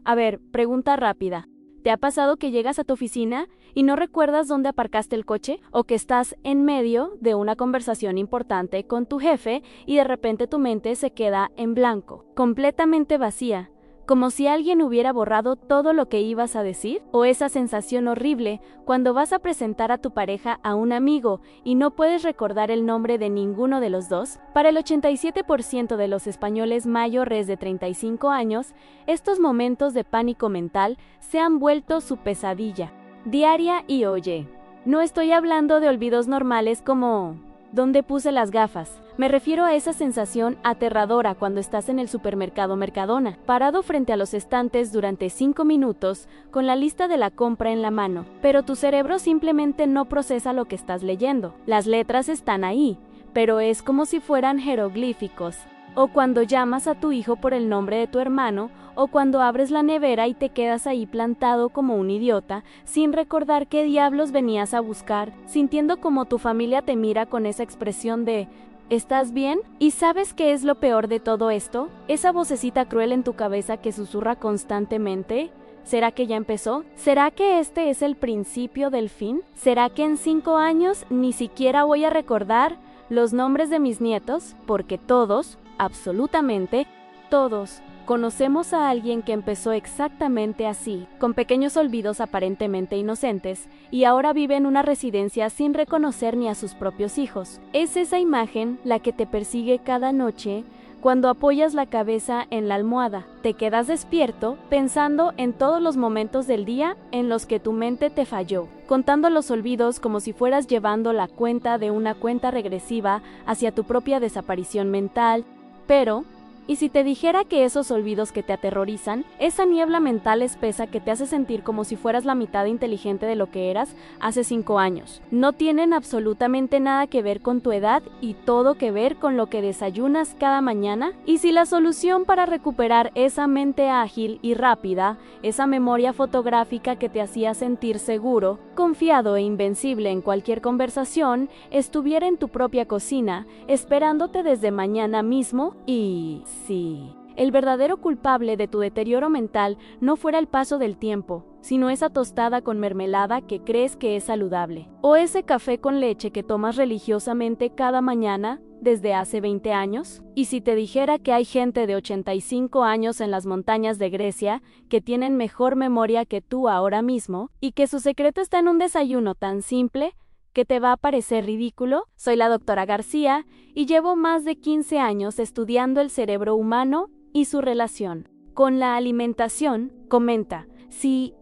A ver, pregunta rápida. ¿Te ha pasado que llegas a tu oficina y no recuerdas dónde aparcaste el coche? ¿O que estás en medio de una conversación importante con tu jefe y de repente tu mente se queda en blanco, completamente vacía, como si alguien hubiera borrado todo lo que ibas a decir? ¿O esa sensación horrible cuando vas a presentar a tu pareja a un amigo y no puedes recordar el nombre de ninguno de los dos? Para el 87% de los españoles mayores de 35 años, estos momentos de pánico mental se han vuelto su pesadilla diaria. Y oye, no estoy hablando de olvidos normales como ¿dónde puse las gafas? Me refiero a esa sensación aterradora cuando estás en el supermercado Mercadona, parado frente a los estantes durante 5 minutos, con la lista de la compra en la mano, pero tu cerebro simplemente no procesa lo que estás leyendo. Las letras están ahí, pero es como si fueran jeroglíficos. O cuando llamas a tu hijo por el nombre de tu hermano, o cuando abres la nevera y te quedas ahí plantado como un idiota, sin recordar qué diablos venías a buscar, sintiendo como tu familia te mira con esa expresión de ¿estás bien? ¿Y sabes qué es lo peor de todo esto? Esa vocecita cruel en tu cabeza que susurra constantemente. ¿Será que ya empezó? ¿Será que este es el principio del fin? ¿Será que en 5 años ni siquiera voy a recordar los nombres de mis nietos? Porque todos, absolutamente todos, conocemos a alguien que empezó exactamente así, con pequeños olvidos aparentemente inocentes, y ahora vive en una residencia sin reconocer ni a sus propios hijos. Es esa imagen la que te persigue cada noche cuando apoyas la cabeza en la almohada. Te quedas despierto pensando en todos los momentos del día en los que tu mente te falló, contando los olvidos como si fueras llevando la cuenta de una cuenta regresiva hacia tu propia desaparición mental. Pero ¿y si te dijera que esos olvidos que te aterrorizan, esa niebla mental espesa que te hace sentir como si fueras la mitad inteligente de lo que eras hace 5 años, no tienen absolutamente nada que ver con tu edad y todo que ver con lo que desayunas cada mañana? ¿Y si la solución para recuperar esa mente ágil y rápida, esa memoria fotográfica que te hacía sentir seguro, confiado e invencible en cualquier conversación, estuviera en tu propia cocina, esperándote desde mañana mismo? Y sí, el verdadero culpable de tu deterioro mental no fuera el paso del tiempo, sino esa tostada con mermelada que crees que es saludable, o ese café con leche que tomas religiosamente cada mañana desde hace 20 años. Y si te dijera que hay gente de 85 años en las montañas de Grecia que tienen mejor memoria que tú ahora mismo, y que su secreto está en un desayuno tan simple que te va a parecer ridículo. Soy la doctora García y llevo más de 15 años estudiando el cerebro humano y su relación con la alimentación. Comenta, si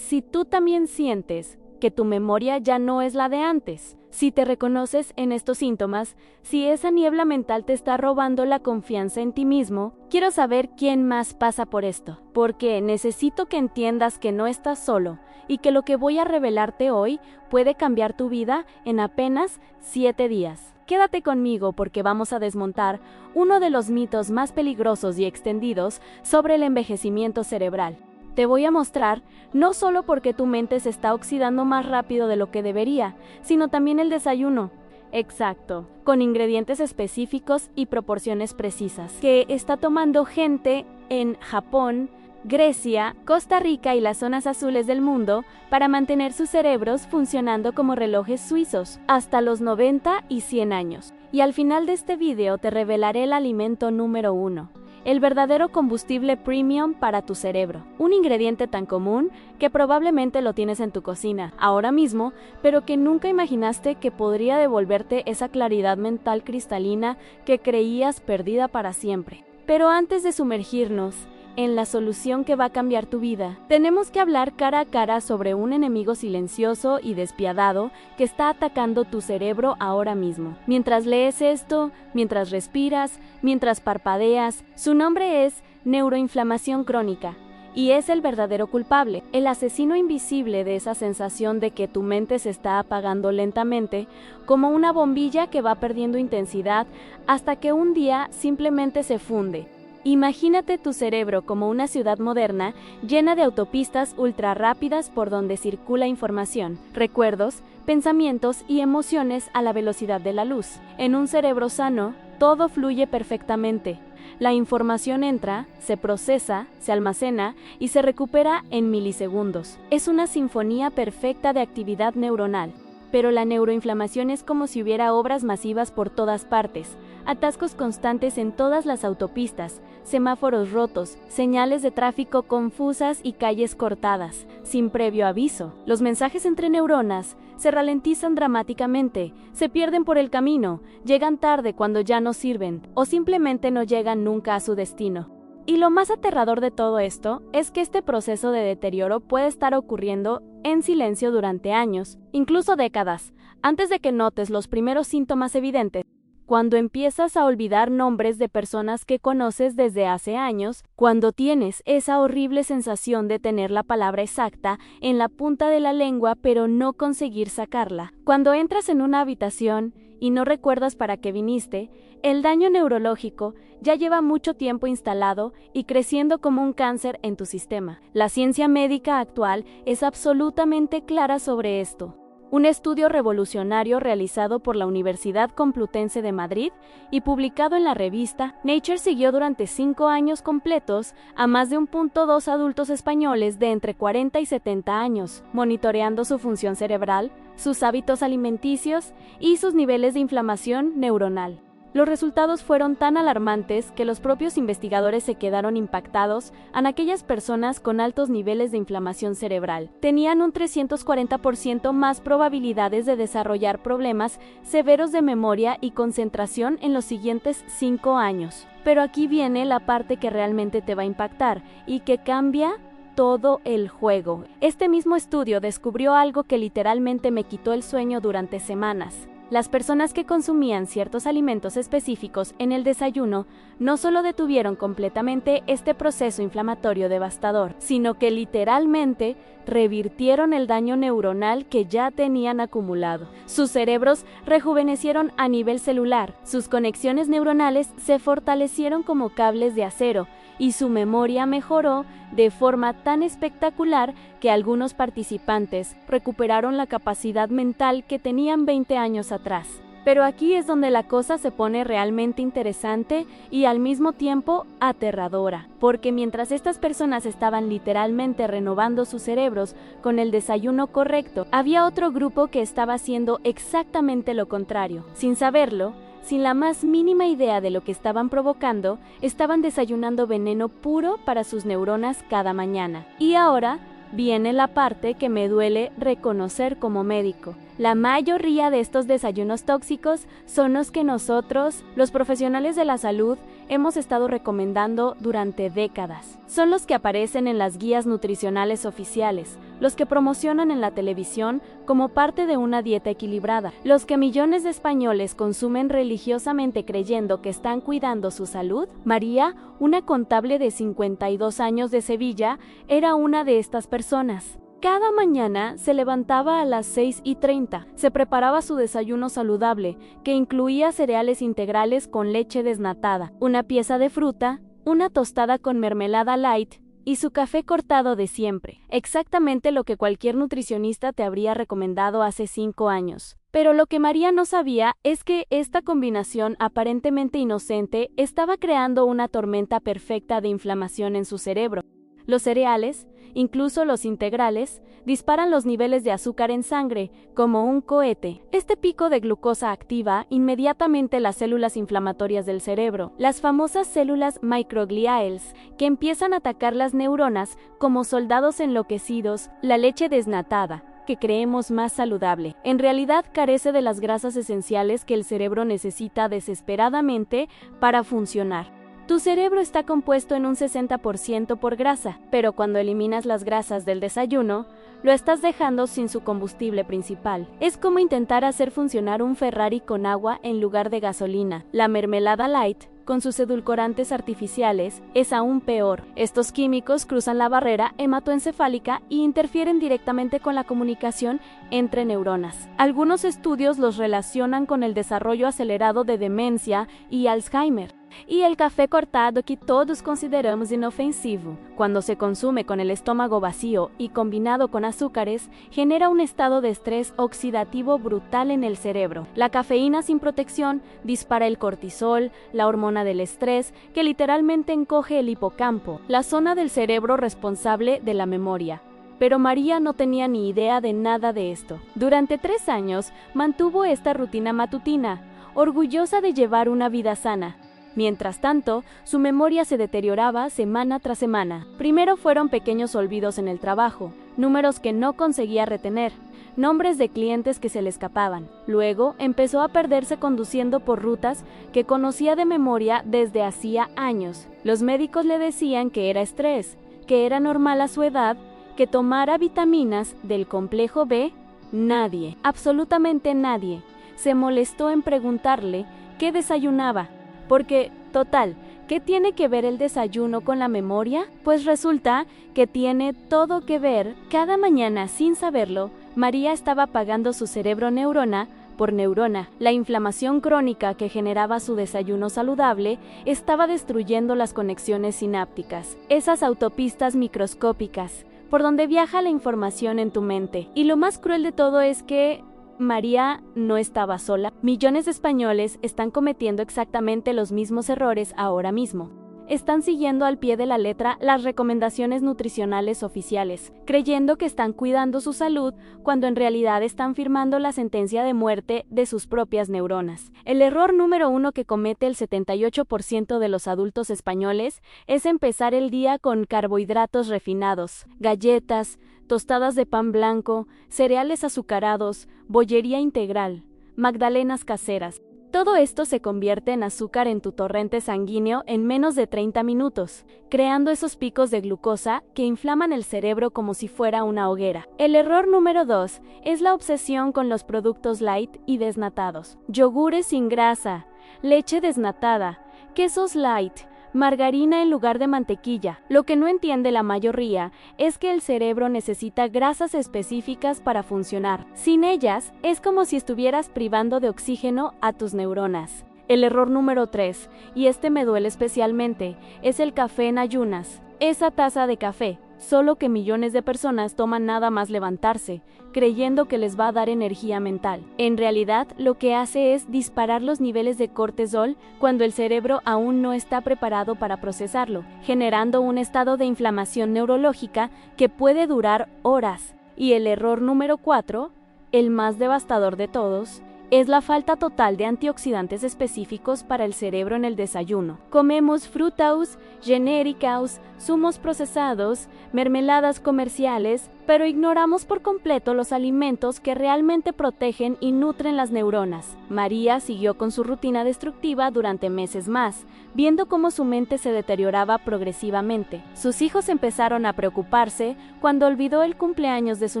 tú también sientes que tu memoria ya no es la de antes, si te reconoces en estos síntomas, si esa niebla mental te está robando la confianza en ti mismo, quiero saber quién más pasa por esto, porque necesito que entiendas que no estás solo y que lo que voy a revelarte hoy puede cambiar tu vida en apenas 7 días. Quédate conmigo porque vamos a desmontar uno de los mitos más peligrosos y extendidos sobre el envejecimiento cerebral. Te voy a mostrar no solo por qué tu mente se está oxidando más rápido de lo que debería, sino también el desayuno. Exacto, con ingredientes específicos y proporciones precisas, que está tomando gente en Japón, Grecia, Costa Rica y las zonas azules del mundo para mantener sus cerebros funcionando como relojes suizos hasta los 90 y 100 años. Y al final de este video te revelaré el alimento número 1. El verdadero combustible premium para tu cerebro. Un ingrediente tan común que probablemente lo tienes en tu cocina ahora mismo, pero que nunca imaginaste que podría devolverte esa claridad mental cristalina que creías perdida para siempre. Pero antes de sumergirnos en la solución que va a cambiar tu vida, tenemos que hablar cara a cara sobre un enemigo silencioso y despiadado que está atacando tu cerebro ahora mismo. Mientras lees esto, mientras respiras, mientras parpadeas, su nombre es neuroinflamación crónica. Y es el verdadero culpable, el asesino invisible de esa sensación de que tu mente se está apagando lentamente, como una bombilla que va perdiendo intensidad hasta que un día simplemente se funde. Imagínate tu cerebro como una ciudad moderna llena de autopistas ultra rápidas por donde circula información, recuerdos, pensamientos y emociones a la velocidad de la luz. En un cerebro sano, todo fluye perfectamente. la información entra, se procesa, se almacena y se recupera en milisegundos. Es una sinfonía perfecta de actividad neuronal. Pero la neuroinflamación es como si hubiera obras masivas por todas partes, atascos constantes en todas las autopistas, semáforos rotos, señales de tráfico confusas y calles cortadas, sin previo aviso. Los mensajes entre neuronas se ralentizan dramáticamente, se pierden por el camino, llegan tarde cuando ya no sirven, o simplemente no llegan nunca a su destino. Y lo más aterrador de todo esto es que este proceso de deterioro puede estar ocurriendo en silencio durante años, incluso décadas, antes de que notes los primeros síntomas evidentes. Cuando empiezas a olvidar nombres de personas que conoces desde hace años, cuando tienes esa horrible sensación de tener la palabra exacta en la punta de la lengua pero no conseguir sacarla, cuando entras en una habitación y no recuerdas para qué viniste, el daño neurológico ya lleva mucho tiempo instalado y creciendo como un cáncer en tu sistema. La ciencia médica actual es absolutamente clara sobre esto. Un estudio revolucionario realizado por la Universidad Complutense de Madrid y publicado en la revista Nature siguió durante 5 años completos a más de 1.2 adultos españoles de entre 40 y 70 años, monitoreando su función cerebral, sus hábitos alimenticios y sus niveles de inflamación neuronal. Los resultados fueron tan alarmantes que los propios investigadores se quedaron impactados en aquellas personas con altos niveles de inflamación cerebral. Tenían un 340% más probabilidades de desarrollar problemas severos de memoria y concentración en los siguientes 5 años. Pero aquí viene la parte que realmente te va a impactar y que cambia todo el juego. Este mismo estudio descubrió algo que literalmente me quitó el sueño durante semanas. Las personas que consumían ciertos alimentos específicos en el desayuno no solo detuvieron completamente este proceso inflamatorio devastador, sino que literalmente revirtieron el daño neuronal que ya tenían acumulado. Sus cerebros rejuvenecieron a nivel celular, sus conexiones neuronales se fortalecieron como cables de acero y su memoria mejoró de forma tan espectacular que algunos participantes recuperaron la capacidad mental que tenían 20 años atrás. Pero aquí es donde la cosa se pone realmente interesante y al mismo tiempo aterradora, porque mientras estas personas estaban literalmente renovando sus cerebros con el desayuno correcto, había otro grupo que estaba haciendo exactamente lo contrario. Sin saberlo, sin la más mínima idea de lo que estaban provocando, estaban desayunando veneno puro para sus neuronas cada mañana. Y ahora viene la parte que me duele reconocer como médico. La mayoría de estos desayunos tóxicos son los que nosotros, los profesionales de la salud, hemos estado recomendando durante décadas. Son los que aparecen en las guías nutricionales oficiales, los que promocionan en la televisión como parte de una dieta equilibrada, los que millones de españoles consumen religiosamente creyendo que están cuidando su salud. María, una contable de 52 años de Sevilla, era una de estas personas. Cada mañana se levantaba a las 6:30, se preparaba su desayuno saludable, que incluía cereales integrales con leche desnatada, una pieza de fruta, una tostada con mermelada light y su café cortado de siempre, exactamente lo que cualquier nutricionista te habría recomendado hace 5 años. Pero lo que María no sabía es que esta combinación aparentemente inocente estaba creando una tormenta perfecta de inflamación en su cerebro. Los cereales, incluso los integrales, disparan los niveles de azúcar en sangre, como un cohete. Este pico de glucosa activa inmediatamente las células inflamatorias del cerebro, las famosas células microgliales, que empiezan a atacar las neuronas como soldados enloquecidos. La leche desnatada, que creemos más saludable, en realidad carece de las grasas esenciales que el cerebro necesita desesperadamente para funcionar. Tu cerebro está compuesto en un 60% por grasa, pero cuando eliminas las grasas del desayuno, lo estás dejando sin su combustible principal. Es como intentar hacer funcionar un Ferrari con agua en lugar de gasolina. La mermelada light, con sus edulcorantes artificiales, es aún peor. Estos químicos cruzan la barrera hematoencefálica y interfieren directamente con la comunicación entre neuronas. Algunos estudios los relacionan con el desarrollo acelerado de demencia y Alzheimer. Y el café cortado, que todos consideramos inofensivo, cuando se consume con el estómago vacío y combinado con azúcares, genera un estado de estrés oxidativo brutal en el cerebro. La cafeína sin protección dispara el cortisol, la hormona del estrés, que literalmente encoge el hipocampo, la zona del cerebro responsable de la memoria. Pero María no tenía ni idea de nada de esto. Durante 3 años mantuvo esta rutina matutina, orgullosa de llevar una vida sana. Mientras tanto, su memoria se deterioraba semana tras semana. Primero fueron pequeños olvidos en el trabajo, números que no conseguía retener, nombres de clientes que se le escapaban. Luego empezó a perderse conduciendo por rutas que conocía de memoria desde hacía años. Los médicos le decían que era estrés, que era normal a su edad, que tomara vitaminas del complejo B. Nadie, absolutamente nadie, se molestó en preguntarle qué desayunaba. Porque, total, ¿qué tiene que ver el desayuno con la memoria? Pues resulta que tiene todo que ver. Cada mañana, sin saberlo, María estaba apagando su cerebro neurona por neurona. La inflamación crónica que generaba su desayuno saludable estaba destruyendo las conexiones sinápticas, esas autopistas microscópicas, por donde viaja la información en tu mente. Y lo más cruel de todo es que María no estaba sola. Millones de españoles están cometiendo exactamente los mismos errores ahora mismo. Están siguiendo al pie de la letra las recomendaciones nutricionales oficiales, creyendo que están cuidando su salud cuando en realidad están firmando la sentencia de muerte de sus propias neuronas. El error número 1 que comete el 78% de los adultos españoles es empezar el día con carbohidratos refinados, galletas, tostadas de pan blanco, cereales azucarados, bollería integral, magdalenas caseras. Todo esto se convierte en azúcar en tu torrente sanguíneo en menos de 30 minutos, creando esos picos de glucosa que inflaman el cerebro como si fuera una hoguera. El error número 2 es la obsesión con los productos light y desnatados. Yogures sin grasa, leche desnatada, quesos light, margarina en lugar de mantequilla. Lo que no entiende la mayoría es que el cerebro necesita grasas específicas para funcionar. Sin ellas, es como si estuvieras privando de oxígeno a tus neuronas. El error número 3, y este me duele especialmente, es el café en ayunas. Esa taza de café, solo que millones de personas toman nada más levantarse, creyendo que les va a dar energía mental. En realidad, lo que hace es disparar los niveles de cortisol cuando el cerebro aún no está preparado para procesarlo, generando un estado de inflamación neurológica que puede durar horas. Y el error número 4, el más devastador de todos, es la falta total de antioxidantes específicos para el cerebro en el desayuno. Comemos frutas genéricas, zumos procesados, mermeladas comerciales, pero ignoramos por completo los alimentos que realmente protegen y nutren las neuronas. María siguió con su rutina destructiva durante meses más, viendo cómo su mente se deterioraba progresivamente. Sus hijos empezaron a preocuparse cuando olvidó el cumpleaños de su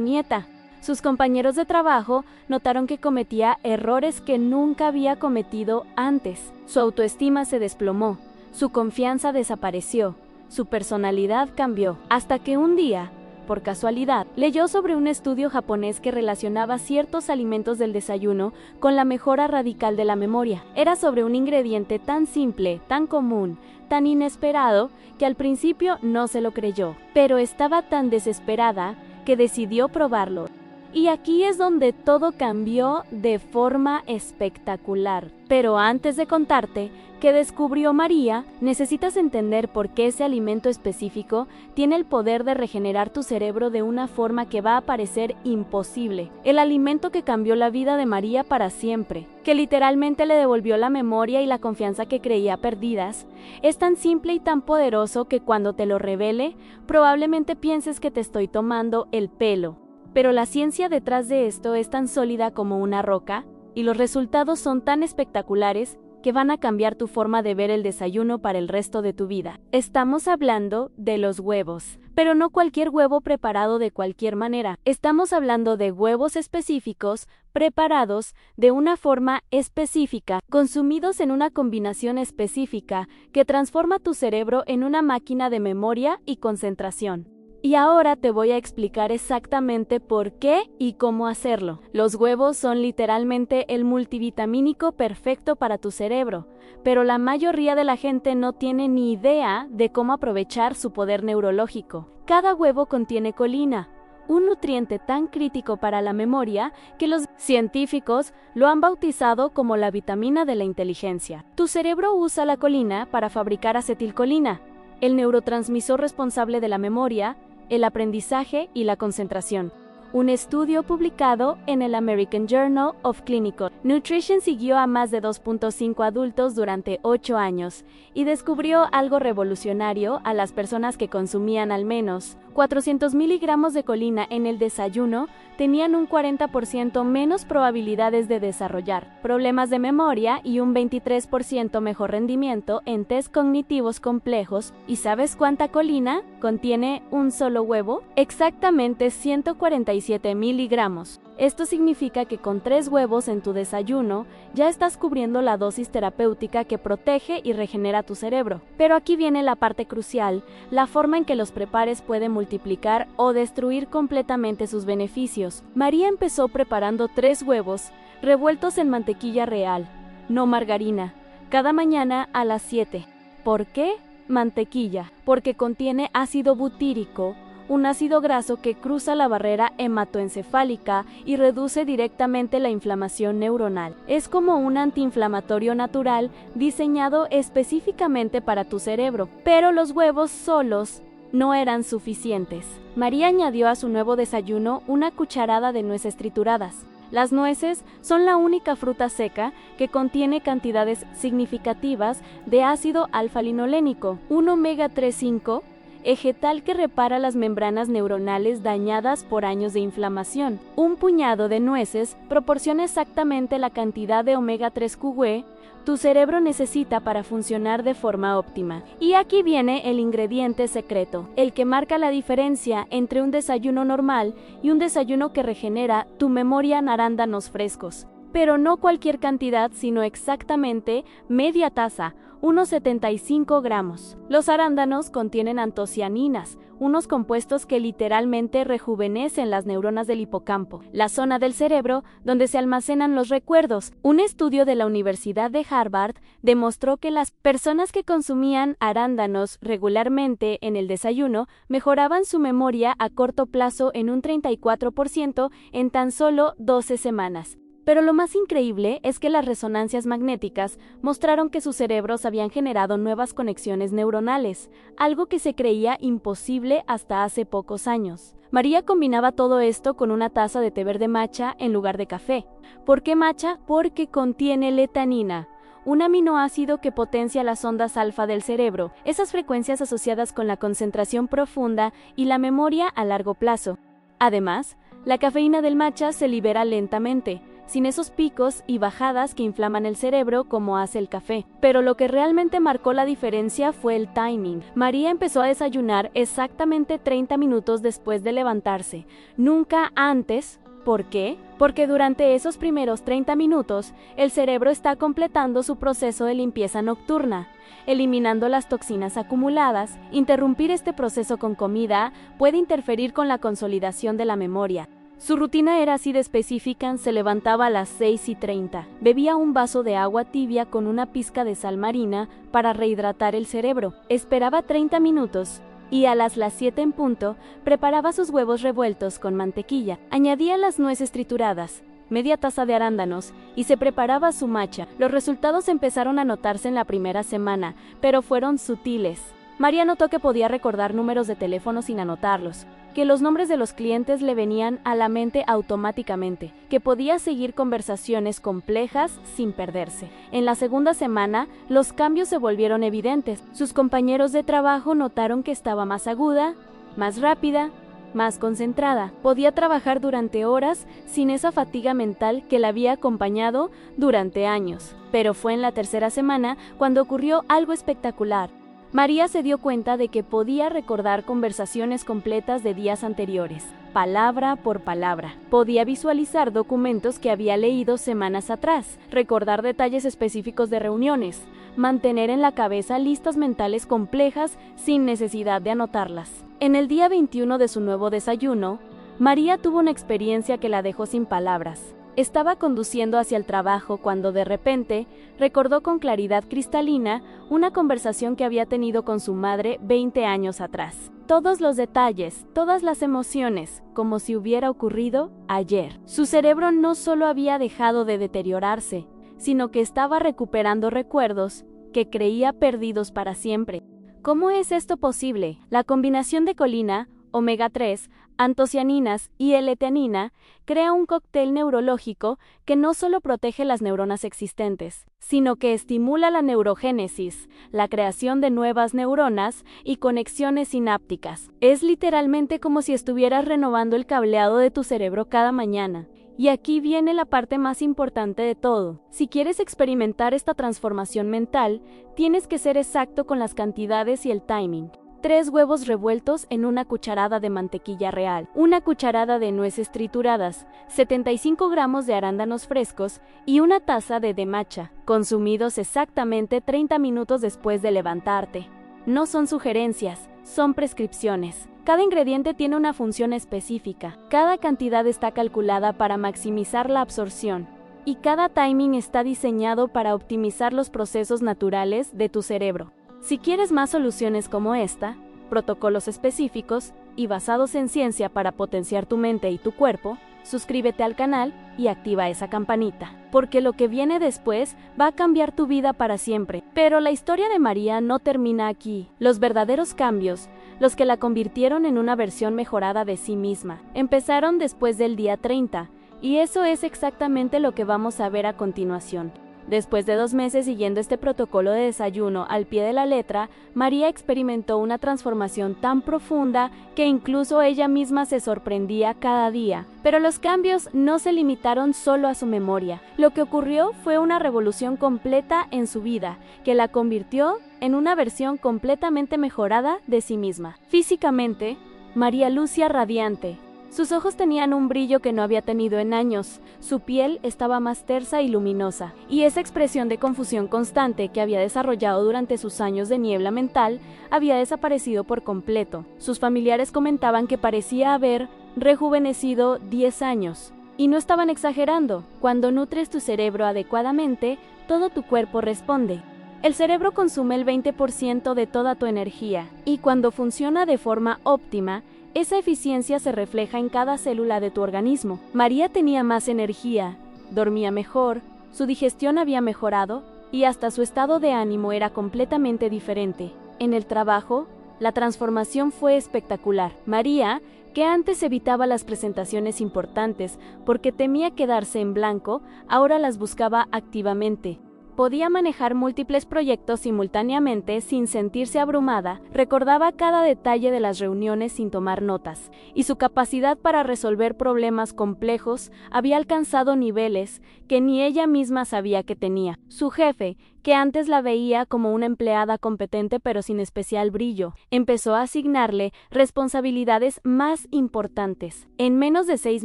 nieta. Sus compañeros de trabajo notaron que cometía errores que nunca había cometido antes. Su autoestima se desplomó, su confianza desapareció, su personalidad cambió, hasta que un día, por casualidad, leyó sobre un estudio japonés que relacionaba ciertos alimentos del desayuno con la mejora radical de la memoria. Era sobre un ingrediente tan simple, tan común, tan inesperado, que al principio no se lo creyó, pero estaba tan desesperada que decidió probarlo. Y aquí es donde todo cambió de forma espectacular. Pero antes de contarte qué descubrió María, necesitas entender por qué ese alimento específico tiene el poder de regenerar tu cerebro de una forma que va a parecer imposible. El alimento que cambió la vida de María para siempre, que literalmente le devolvió la memoria y la confianza que creía perdidas, es tan simple y tan poderoso que cuando te lo revele, probablemente pienses que te estoy tomando el pelo. Pero la ciencia detrás de esto es tan sólida como una roca, y los resultados son tan espectaculares que van a cambiar tu forma de ver el desayuno para el resto de tu vida. Estamos hablando de los huevos, pero no cualquier huevo preparado de cualquier manera. Estamos hablando de huevos específicos, preparados de una forma específica, consumidos en una combinación específica que transforma tu cerebro en una máquina de memoria y concentración. Y ahora te voy a explicar exactamente por qué y cómo hacerlo. Los huevos son literalmente el multivitamínico perfecto para tu cerebro, pero la mayoría de la gente no tiene ni idea de cómo aprovechar su poder neurológico. Cada huevo contiene colina, un nutriente tan crítico para la memoria que los científicos lo han bautizado como la vitamina de la inteligencia. Tu cerebro usa la colina para fabricar acetilcolina, el neurotransmisor responsable de la memoria, el aprendizaje y la concentración. Un estudio publicado en el American Journal of Clinical Nutrition siguió a más de 2.5 adultos durante 8 años y descubrió algo revolucionario a las personas que consumían al menos 400 miligramos de colina en el desayuno. Tenían un 40% menos probabilidades de desarrollar problemas de memoria y un 23% mejor rendimiento en test cognitivos complejos. ¿Y sabes cuánta colina contiene un solo huevo? Exactamente 147 miligramos. Esto significa que con 3 huevos en tu desayuno ya estás cubriendo la dosis terapéutica que protege y regenera tu cerebro. Pero aquí viene la parte crucial: la forma en que los prepares puede multiplicar o destruir completamente sus beneficios. María empezó preparando 3 huevos revueltos en mantequilla real, no margarina, cada mañana a las 7. ¿Por qué mantequilla? Porque contiene ácido butírico, un ácido graso que cruza la barrera hematoencefálica y reduce directamente la inflamación neuronal. Es como un antiinflamatorio natural diseñado específicamente para tu cerebro. Pero los huevos solos no eran suficientes. María añadió a su nuevo desayuno una cucharada de nueces trituradas. Las nueces son la única fruta seca que contiene cantidades significativas de ácido alfa-linolénico, un omega-3,5, vegetal que repara las membranas neuronales dañadas por años de inflamación. Un puñado de nueces proporciona exactamente la cantidad de omega-3 que tu cerebro necesita para funcionar de forma óptima. Y aquí viene el ingrediente secreto, el que marca la diferencia entre un desayuno normal y un desayuno que regenera tu memoria: arándanos frescos. Pero no cualquier cantidad, sino exactamente media taza, unos 75 gramos. Los arándanos contienen antocianinas, unos compuestos que literalmente rejuvenecen las neuronas del hipocampo, la zona del cerebro donde se almacenan los recuerdos. Un estudio de la Universidad de Harvard demostró que las personas que consumían arándanos regularmente en el desayuno mejoraban su memoria a corto plazo en un 34% en tan solo 12 semanas. Pero lo más increíble es que las resonancias magnéticas mostraron que sus cerebros habían generado nuevas conexiones neuronales, algo que se creía imposible hasta hace pocos años. María combinaba todo esto con una taza de té verde matcha en lugar de café. ¿Por qué matcha? Porque contiene letanina, un aminoácido que potencia las ondas alfa del cerebro, esas frecuencias asociadas con la concentración profunda y la memoria a largo plazo. Además, la cafeína del matcha se libera lentamente, sin esos picos y bajadas que inflaman el cerebro como hace el café. Pero lo que realmente marcó la diferencia fue el timing. María empezó a desayunar exactamente 30 minutos después de levantarse, nunca antes. ¿Por qué? Porque durante esos primeros 30 minutos, el cerebro está completando su proceso de limpieza nocturna, eliminando las toxinas acumuladas. Interrumpir este proceso con comida puede interferir con la consolidación de la memoria. Su rutina era así de específica: se levantaba a las 6:30, bebía un vaso de agua tibia con una pizca de sal marina para rehidratar el cerebro, esperaba 30 minutos y a las 7 en punto preparaba sus huevos revueltos con mantequilla, añadía las nueces trituradas, media taza de arándanos y se preparaba su matcha. Los resultados empezaron a notarse en la primera semana, pero fueron sutiles. María notó que podía recordar números de teléfono sin anotarlos, que los nombres de los clientes le venían a la mente automáticamente, que podía seguir conversaciones complejas sin perderse. En la segunda semana, los cambios se volvieron evidentes. Sus compañeros de trabajo notaron que estaba más aguda, más rápida, más concentrada. Podía trabajar durante horas sin esa fatiga mental que la había acompañado durante años. Pero fue en la tercera semana cuando ocurrió algo espectacular. María se dio cuenta de que podía recordar conversaciones completas de días anteriores, palabra por palabra. Podía visualizar documentos que había leído semanas atrás, recordar detalles específicos de reuniones. mantener en la cabeza listas mentales complejas sin necesidad de anotarlas. En el día 21 de su nuevo desayuno, María tuvo una experiencia que la dejó sin palabras. Estaba conduciendo hacia el trabajo cuando de repente recordó con claridad cristalina una conversación que había tenido con su madre 20 años atrás. Todos los detalles, todas las emociones, como si hubiera ocurrido ayer. Su cerebro no solo había dejado de deteriorarse, sino que estaba recuperando recuerdos que creía perdidos para siempre. ¿Cómo es esto posible? La combinación de colina, omega 3, antocianinas y L-teanina crea un cóctel neurológico que no solo protege las neuronas existentes, sino que estimula la neurogénesis, la creación de nuevas neuronas y conexiones sinápticas. Es literalmente como si estuvieras renovando el cableado de tu cerebro cada mañana. Y aquí viene la parte más importante de todo. Si quieres experimentar esta transformación mental, tienes que ser exacto con las cantidades y el timing. 3 huevos revueltos en una cucharada de mantequilla real, una cucharada de nueces trituradas, 75 gramos de arándanos frescos y una taza de matcha, consumidos exactamente 30 minutos después de levantarte. No son sugerencias, son prescripciones. Cada ingrediente tiene una función específica, cada cantidad está calculada para maximizar la absorción, y cada timing está diseñado para optimizar los procesos naturales de tu cerebro. Si quieres más soluciones como esta, protocolos específicos y basados en ciencia para potenciar tu mente y tu cuerpo, suscríbete al canal y activa esa campanita, porque lo que viene después va a cambiar tu vida para siempre. Pero la historia de María no termina aquí. Los verdaderos cambios, los que la convirtieron en una versión mejorada de sí misma, empezaron después del día 30, y eso es exactamente lo que vamos a ver a continuación. Después de 2 meses siguiendo este protocolo de desayuno al pie de la letra, María experimentó una transformación tan profunda que incluso ella misma se sorprendía cada día. Pero los cambios no se limitaron solo a su memoria. Lo que ocurrió fue una revolución completa en su vida, que la convirtió en una versión completamente mejorada de sí misma. Físicamente, María lucía radiante. Sus ojos tenían un brillo que no había tenido en años, su piel estaba más tersa y luminosa, y esa expresión de confusión constante que había desarrollado durante sus años de niebla mental había desaparecido por completo. Sus familiares comentaban que parecía haber rejuvenecido 10 años. Y no estaban exagerando. Cuando nutres tu cerebro adecuadamente, todo tu cuerpo responde. El cerebro consume el 20% de toda tu energía, y cuando funciona de forma óptima, esa eficiencia se refleja en cada célula de tu organismo. María tenía más energía, dormía mejor, su digestión había mejorado y hasta su estado de ánimo era completamente diferente. En el trabajo, la transformación fue espectacular. María, que antes evitaba las presentaciones importantes porque temía quedarse en blanco, ahora las buscaba activamente. Podía manejar múltiples proyectos simultáneamente sin sentirse abrumada, recordaba cada detalle de las reuniones sin tomar notas, y su capacidad para resolver problemas complejos había alcanzado niveles que ni ella misma sabía que tenía. Su jefe, que antes la veía como una empleada competente pero sin especial brillo, empezó a asignarle responsabilidades más importantes. En menos de 6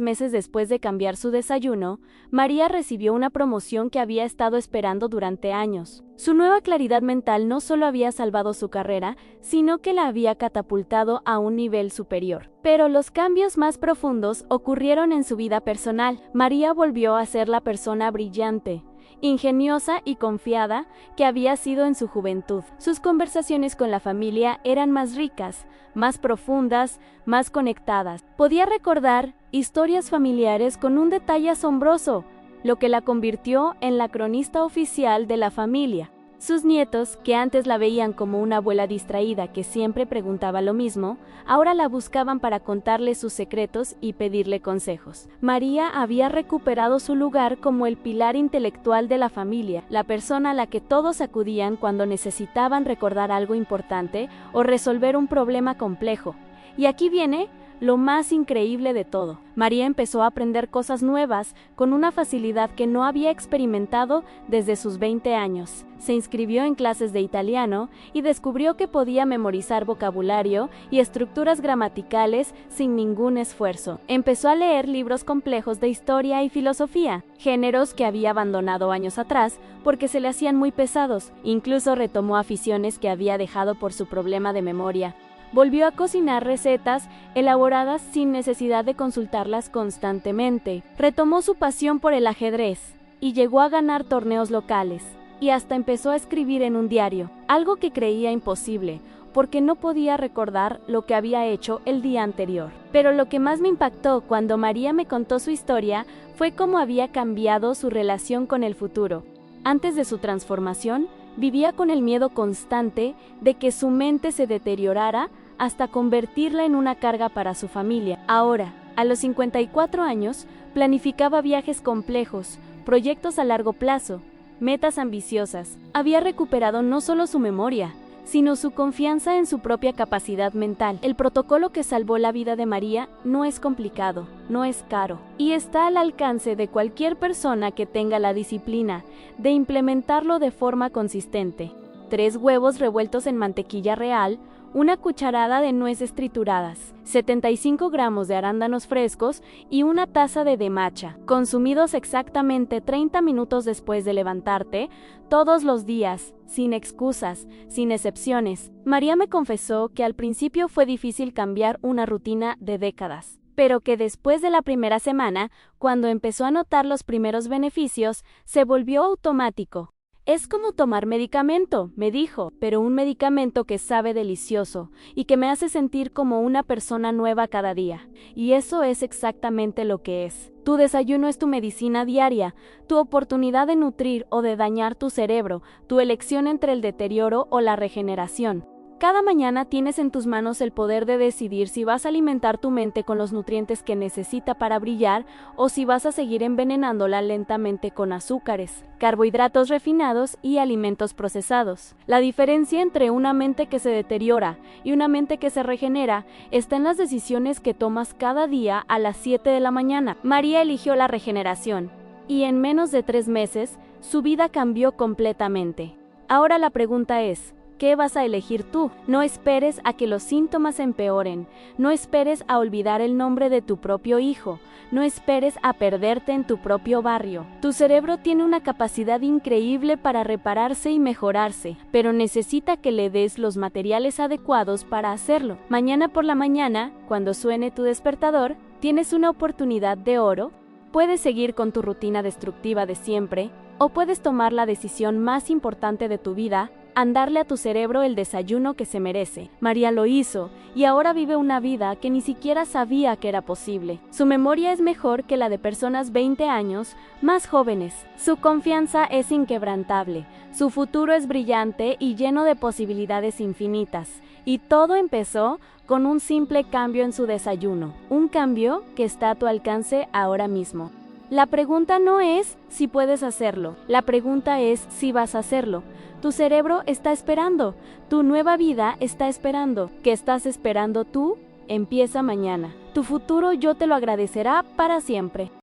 meses después de cambiar su desayuno, María recibió una promoción que había estado esperando durante años. Su nueva claridad mental no solo había salvado su carrera, sino que la había catapultado a un nivel superior. Pero los cambios más profundos ocurrieron en su vida personal. María volvió a ser la persona brillante, ingeniosa y confiada que había sido en su juventud. Sus conversaciones con la familia eran más ricas, más profundas, más conectadas. Podía recordar historias familiares con un detalle asombroso, lo que la convirtió en la cronista oficial de la familia. Sus nietos, que antes la veían como una abuela distraída que siempre preguntaba lo mismo, ahora la buscaban para contarle sus secretos y pedirle consejos. María había recuperado su lugar como el pilar intelectual de la familia, la persona a la que todos acudían cuando necesitaban recordar algo importante o resolver un problema complejo. Y aquí viene Lo más increíble de todo, María empezó a aprender cosas nuevas con una facilidad que no había experimentado desde sus 20 años. Se inscribió en clases de italiano y descubrió que podía memorizar vocabulario y estructuras gramaticales sin ningún esfuerzo. Empezó a leer libros complejos de historia y filosofía, géneros que había abandonado años atrás porque se le hacían muy pesados. Incluso retomó aficiones que había dejado por su problema de memoria. Volvió a cocinar recetas elaboradas sin necesidad de consultarlas constantemente. Retomó su pasión por el ajedrez y llegó a ganar torneos locales. Y hasta empezó a escribir en un diario, algo que creía imposible, porque no podía recordar lo que había hecho el día anterior. Pero lo que más me impactó cuando María me contó su historia fue cómo había cambiado su relación con el futuro. Antes de su transformación, vivía con el miedo constante de que su mente se deteriorara hasta convertirla en una carga para su familia. Ahora, a los 54 años, planificaba viajes complejos, proyectos a largo plazo, metas ambiciosas. Había recuperado no solo su memoria, sino su confianza en su propia capacidad mental. El protocolo que salvó la vida de María no es complicado, no es caro, y está al alcance de cualquier persona que tenga la disciplina de implementarlo de forma consistente. 3 huevos revueltos en mantequilla real, 1 cucharada de nueces trituradas, 75 gramos de arándanos frescos y 1 taza de matcha, consumidos exactamente 30 minutos después de levantarte, todos los días, sin excusas, sin excepciones. María me confesó que al principio fue difícil cambiar una rutina de décadas, pero que después de la primera semana, cuando empezó a notar los primeros beneficios, se volvió automático. Es como tomar medicamento, me dijo, pero un medicamento que sabe delicioso y que me hace sentir como una persona nueva cada día. Y eso es exactamente lo que es. Tu desayuno es tu medicina diaria, tu oportunidad de nutrir o de dañar tu cerebro, tu elección entre el deterioro o la regeneración. Cada mañana tienes en tus manos el poder de decidir si vas a alimentar tu mente con los nutrientes que necesita para brillar o si vas a seguir envenenándola lentamente con azúcares, carbohidratos refinados y alimentos procesados. La diferencia entre una mente que se deteriora y una mente que se regenera está en las decisiones que tomas cada día a las 7 de la mañana. María eligió la regeneración y en menos de 3 meses su vida cambió completamente. Ahora la pregunta es, ¿qué vas a elegir tú? No esperes a que los síntomas empeoren, no esperes a olvidar el nombre de tu propio hijo, no esperes a perderte en tu propio barrio. Tu cerebro tiene una capacidad increíble para repararse y mejorarse, pero necesita que le des los materiales adecuados para hacerlo. Mañana por la mañana, cuando suene tu despertador, tienes una oportunidad de oro. Puedes seguir con tu rutina destructiva de siempre, o puedes tomar la decisión más importante de tu vida, darle a tu cerebro el desayuno que se merece. María lo hizo, y ahora vive una vida que ni siquiera sabía que era posible. Su memoria es mejor que la de personas 20 años más jóvenes. Su confianza es inquebrantable. Su futuro es brillante y lleno de posibilidades infinitas. Y todo empezó con un simple cambio en su desayuno. Un cambio que está a tu alcance ahora mismo. La pregunta no es si puedes hacerlo, la pregunta es si vas a hacerlo. Tu cerebro está esperando, tu nueva vida está esperando. ¿Qué estás esperando tú? Empieza mañana. Tu futuro yo te lo agradecerá para siempre.